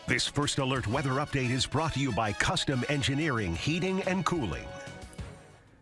This First Alert weather update is brought to you by Custom Engineering, Heating and Cooling.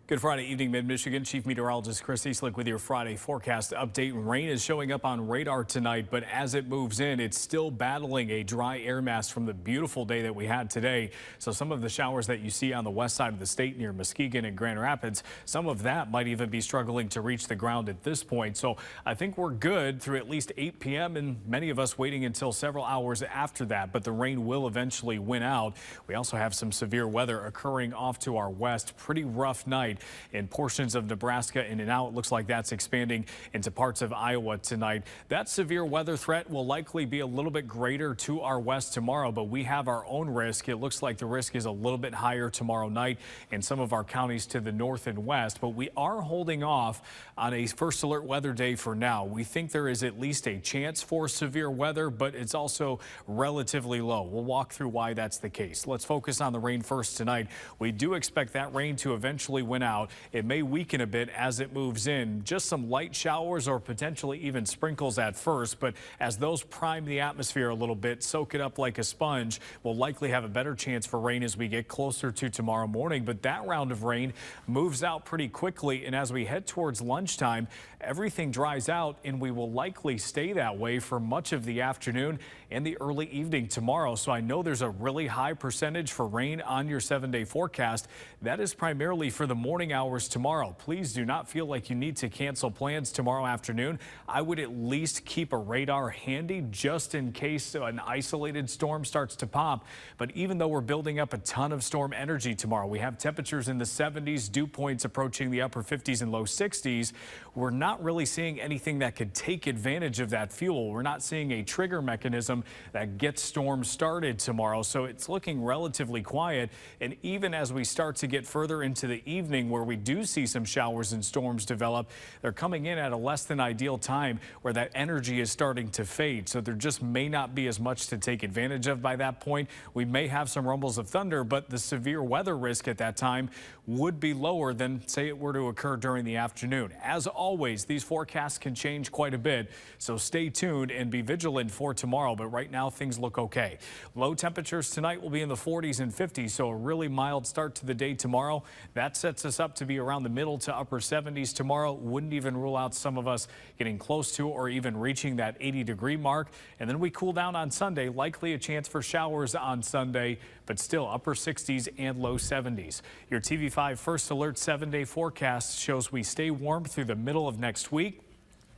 Good Friday evening, Mid-Michigan. Chief Meteorologist Chris Easlick with your Friday forecast update. Rain is showing up on radar tonight, but as it moves in, it's still battling a dry air mass from the beautiful day that we had today. So some of the showers that you see on the west side of the state near Muskegon and Grand Rapids, some of that might even be struggling to reach the ground at this point. So I think we're good through at least 8 p.m. and many of us waiting until several hours after that, but the rain will eventually win out. We also have some severe weather occurring off to our west. Pretty rough night in portions of Nebraska in and out. It looks like that's expanding into parts of Iowa tonight. That severe weather threat will likely be a little bit greater to our west tomorrow, but we have our own risk. It looks like the risk is a little bit higher tomorrow night in some of our counties to the north and west, but we are holding off on a first alert weather day for now. We think there is at least a chance for severe weather, but it's also relatively low. We'll walk through why that's the case. Let's focus on the rain first tonight. We do expect that rain to eventually win out. It may weaken a bit as it moves in. Just some light showers or potentially even sprinkles at first, but as those prime the atmosphere a little bit, soak it up like a sponge, we'll likely have a better chance for rain as we get closer to tomorrow morning. But that round of rain moves out pretty quickly, and as we head towards lunchtime, everything dries out, and we will likely stay that way for much of the afternoon and the early evening tomorrow. So I know there's a really high percentage for rain on your 7-day forecast. That is primarily for the morning hours tomorrow. Please do not feel like you need to cancel plans tomorrow afternoon. I would at least keep a radar handy just in case an isolated storm starts to pop. But even though we're building up a ton of storm energy tomorrow, we have temperatures in the 70s, dew points approaching the upper 50s and low 60s. We're not really seeing anything that could take advantage of that fuel. We're not seeing a trigger mechanism that gets storms started tomorrow. So it's looking relatively quiet. And even as we start to get further into the evening where we do see some showers and storms develop, they're coming in at a less than ideal time where that energy is starting to fade. So there just may not be as much to take advantage of by that point. We may have some rumbles of thunder, but the severe weather risk at that time would be lower than, say, it were to occur during the afternoon. As always, these forecasts can change quite a bit, so stay tuned and be vigilant for tomorrow. But right now, things look okay. Low temperatures tonight will be in the 40s and 50s, so a really mild start to the day tomorrow. That sets us up to be around the middle to upper 70s tomorrow. Wouldn't even rule out some of us getting close to or even reaching that 80-degree mark. And then we cool down on Sunday, likely a chance for showers on Sunday, but still upper 60s and low 70s. Your TV5 First Alert 7-day forecast shows we stay warm through the middle of next week.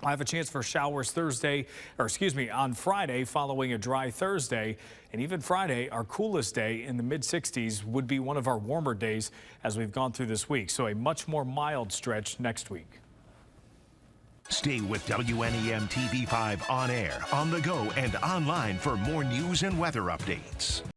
I have a chance for showers on Friday following a dry Thursday. And even Friday, our coolest day in the mid-60s, would be one of our warmer days as we've gone through this week. So a much more mild stretch next week. Stay with WNEM TV5 on air, on the go, and online for more news and weather updates.